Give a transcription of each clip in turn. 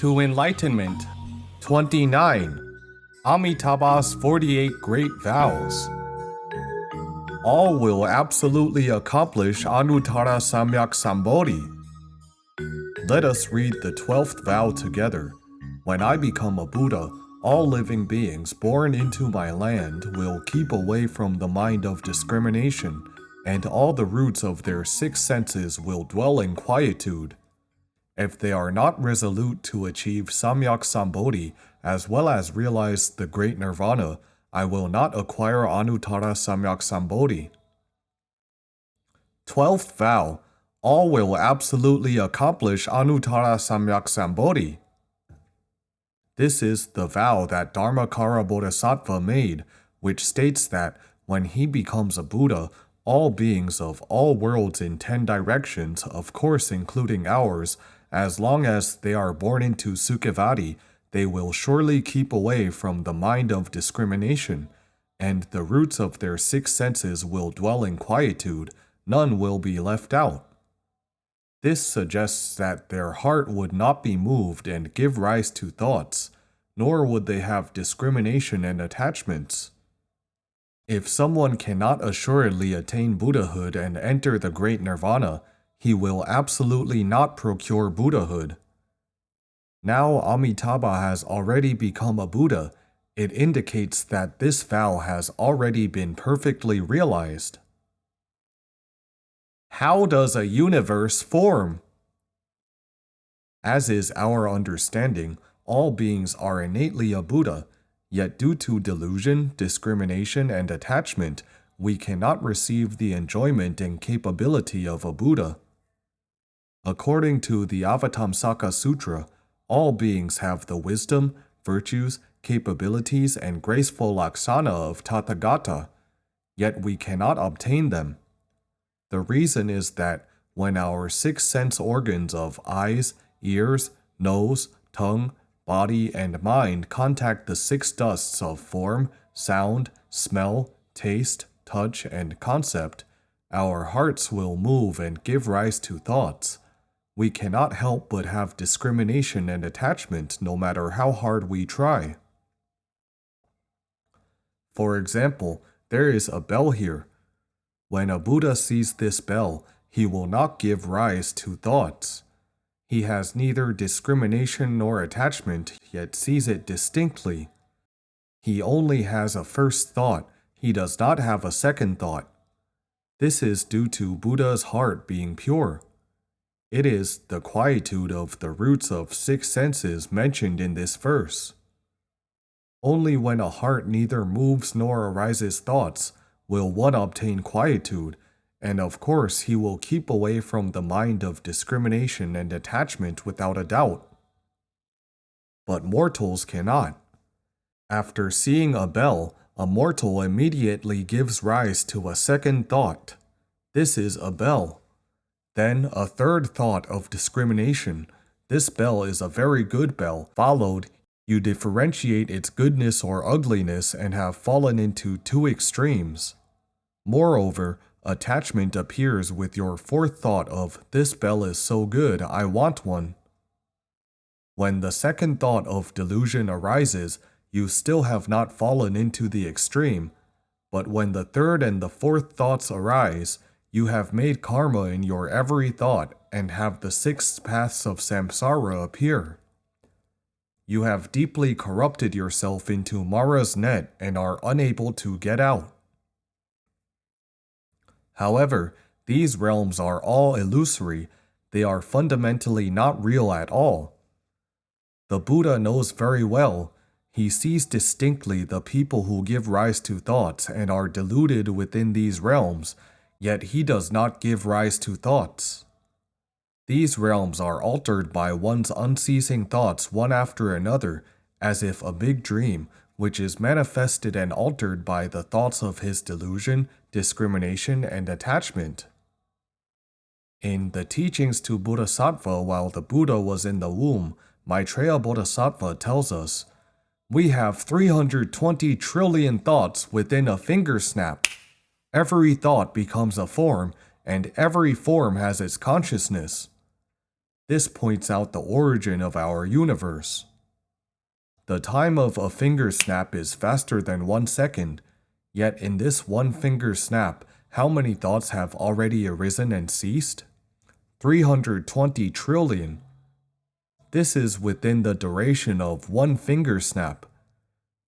to enlightenment. 29. Amitabha's 48 Great Vows. All will absolutely accomplish Anuttara Samyak Sambodhi. Let us read the 12th vow together. When I become a Buddha, all living beings born into my land will keep away from the mind of discrimination, and all the roots of their 6 senses will dwell in quietude. If they are not resolute to achieve Samyak Sambodhi as well as realize the great nirvana, I will not acquire Anuttara Samyak Sambodhi. 12th vow. All will absolutely accomplish Anuttara Samyak Sambodhi. This is the vow that Dharmakara Bodhisattva made, which states that when he becomes a Buddha, all beings of all worlds in 10 directions, of course including ours, as long as they are born into Sukhavati, they will surely keep away from the mind of discrimination, and the roots of their 6 senses will dwell in quietude, none will be left out. This suggests that their heart would not be moved and give rise to thoughts, nor would they have discrimination and attachments. If someone cannot assuredly attain Buddhahood and enter the great nirvana, he will absolutely not procure Buddhahood. Now Amitabha has already become a Buddha. It indicates that this vow has already been perfectly realized. How does a universe form? As is our understanding, all beings are innately a Buddha, yet due to delusion, discrimination, and attachment, we cannot receive the enjoyment and capability of a Buddha. According to the Avatamsaka Sutra, all beings have the wisdom, virtues, capabilities, and graceful laksana of Tathagata, yet we cannot obtain them. The reason is that when our 6 sense organs of eyes, ears, nose, tongue, body, and mind contact the 6 dusts of form, sound, smell, taste, touch, and concept, our hearts will move and give rise to thoughts. We cannot help but have discrimination and attachment no matter how hard we try. For example, there is a bell here. When a Buddha sees this bell, he will not give rise to thoughts. He has neither discrimination nor attachment, yet sees it distinctly. He only has a first thought, he does not have a second thought. This is due to Buddha's heart being pure. It is the quietude of the roots of 6 senses mentioned in this verse. Only when a heart neither moves nor arises thoughts will one obtain quietude, and of course he will keep away from the mind of discrimination and attachment without a doubt. But mortals cannot. After seeing a bell, a mortal immediately gives rise to a second thought. This is a bell. Then a third thought of discrimination. This bell is a very good bell. Followed, you differentiate its goodness or ugliness and have fallen into 2 extremes. Moreover, attachment appears with your 4th thought of, this bell is so good, I want one. When the second thought of delusion arises, you still have not fallen into the extreme, but when the 3rd and the 4th thoughts arise, you have made karma in your every thought and have the 6 paths of samsara appear. You have deeply corrupted yourself into Mara's net and are unable to get out. However, these realms are all illusory. They are fundamentally not real at all. The Buddha knows very well. He sees distinctly the people who give rise to thoughts and are deluded within these realms, yet he does not give rise to thoughts. These realms are altered by one's unceasing thoughts one after another, as if a big dream, which is manifested and altered by the thoughts of his delusion, discrimination, and attachment. In the teachings to Bodhisattva while the Buddha was in the womb, Maitreya Bodhisattva tells us, we have 320 trillion thoughts within a finger snap. Every thought becomes a form, and every form has its consciousness. This points out the origin of our universe. The time of a finger snap is faster than 1 second, yet in this one finger snap, how many thoughts have already arisen and ceased? 320 trillion. This is within the duration of one finger snap.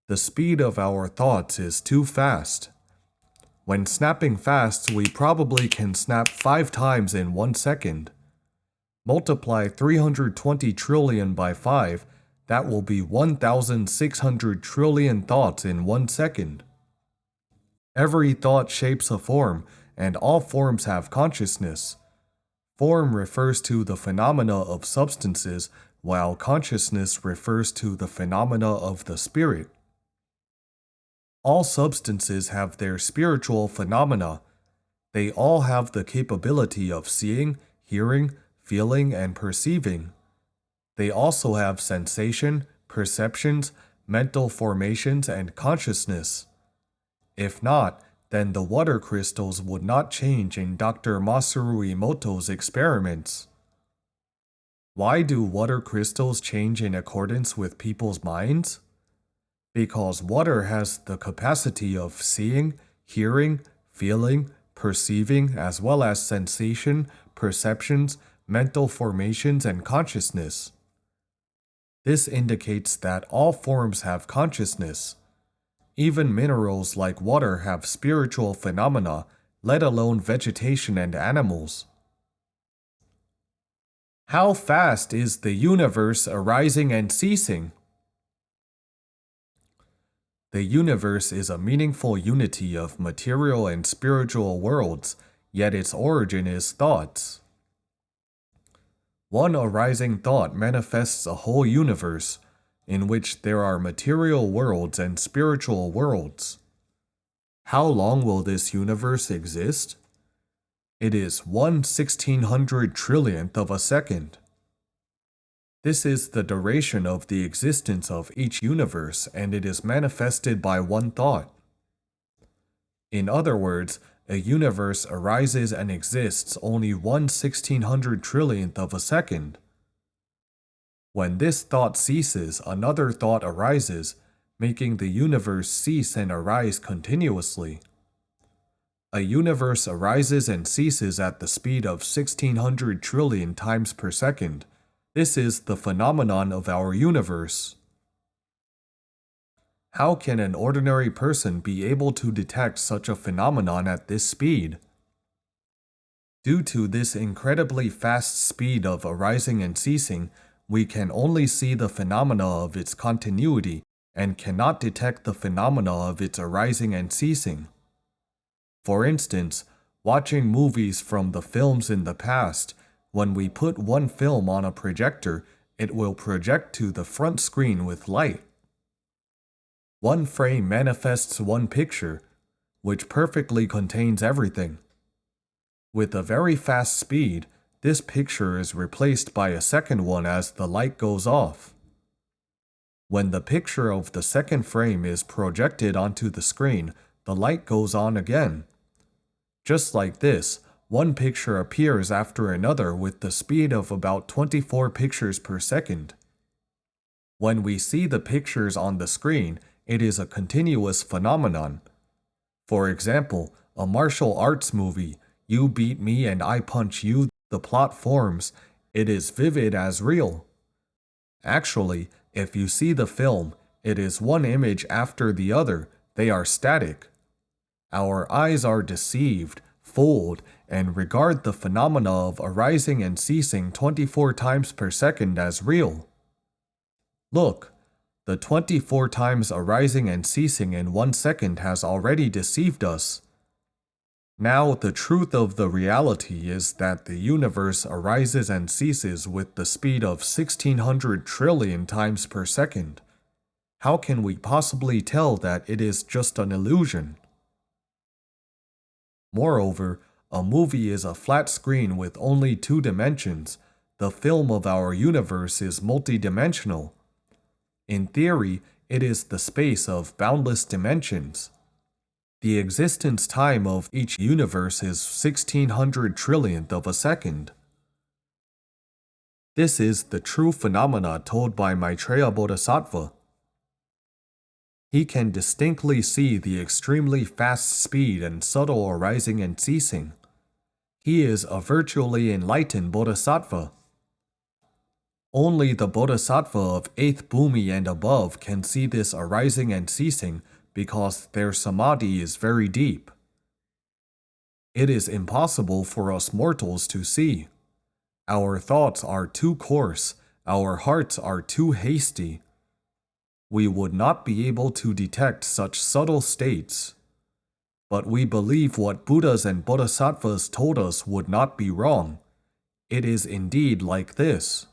The speed of our thoughts is too fast. When snapping fast, we probably can snap 5 times in 1 second. Multiply 320 trillion by 5, that will be 1,600 trillion thoughts in 1 second. Every thought shapes a form, and all forms have consciousness. Form refers to the phenomena of substances, while consciousness refers to the phenomena of the spirit. All substances have their spiritual phenomena. They all have the capability of seeing, hearing, feeling, and perceiving. They also have sensation, perceptions, mental formations, and consciousness. If not, then the water crystals would not change in Dr. Masaru Emoto's experiments. Why do water crystals change in accordance with people's minds? Because water has the capacity of seeing, hearing, feeling, perceiving, as well as sensation, perceptions, mental formations, and consciousness. This indicates that all forms have consciousness. Even minerals like water have spiritual phenomena, let alone vegetation and animals. How fast is the universe arising and ceasing? The universe is a meaningful unity of material and spiritual worlds, yet its origin is thoughts. One arising thought manifests a whole universe, in which there are material worlds and spiritual worlds. How long will this universe exist? It is 1/1600 trillionth of a second. This is the duration of the existence of each universe, and it is manifested by one thought. In other words, a universe arises and exists only 1/1600 trillionth of a second. When this thought ceases, another thought arises, making the universe cease and arise continuously. A universe arises and ceases at the speed of 1600 trillion times per second. This is the phenomenon of our universe. How can an ordinary person be able to detect such a phenomenon at this speed? Due to this incredibly fast speed of arising and ceasing, we can only see the phenomena of its continuity and cannot detect the phenomena of its arising and ceasing. For instance, watching movies from the films in the past, when we put one film on a projector, it will project to the front screen with light. One frame manifests one picture, which perfectly contains everything. With a very fast speed, this picture is replaced by a second one as the light goes off. When the picture of the second frame is projected onto the screen, the light goes on again. Just like this, one picture appears after another with the speed of about 24 pictures per second. When we see the pictures on the screen, it is a continuous phenomenon. For example, a martial arts movie, You Beat Me and I Punch You, the plot forms, it is vivid as real. Actually, if you see the film, it is one image after the other, they are static. Our eyes are deceived, fooled, and regard the phenomena of arising and ceasing 24 times per second as real. Look, the 24 times arising and ceasing in 1 second has already deceived us. Now, the truth of the reality is that the universe arises and ceases with the speed of 1600 trillion times per second. How can we possibly tell that it is just an illusion? Moreover, a movie is a flat screen with only 2 dimensions. The film of our universe is multidimensional. In theory, it is the space of boundless dimensions. The existence time of each universe is 1600 trillionth of a second. This is the true phenomena told by Maitreya Bodhisattva. He can distinctly see the extremely fast speed and subtle arising and ceasing. He is a virtually enlightened bodhisattva. Only the bodhisattva of 8th bhumi and above can see this arising and ceasing because their samadhi is very deep. It is impossible for us mortals to see. Our thoughts are too coarse, our hearts are too hasty. We would not be able to detect such subtle states. But we believe what Buddhas and Bodhisattvas told us would not be wrong. It is indeed like this.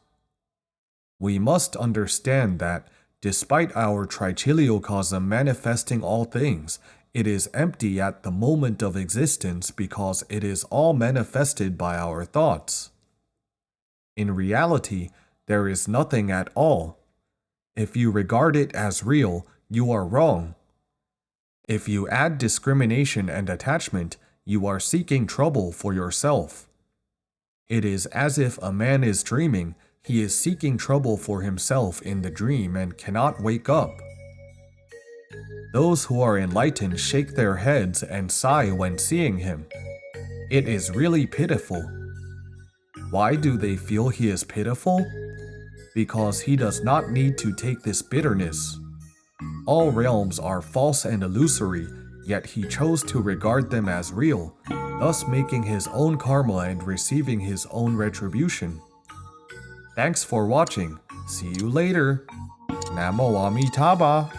We must understand that, despite our trichiliocosm manifesting all things, it is empty at the moment of existence because it is all manifested by our thoughts. In reality, there is nothing at all. If you regard it as real, you are wrong. If you add discrimination and attachment, you are seeking trouble for yourself. It is as if a man is dreaming, he is seeking trouble for himself in the dream and cannot wake up. Those who are enlightened shake their heads and sigh when seeing him. It is really pitiful. Why do they feel he is pitiful? Because he does not need to take this bitterness. All realms are false and illusory, yet he chose to regard them as real, thus making his own karma and receiving his own retribution. Thanks for watching. See you later. Namo Amitabha.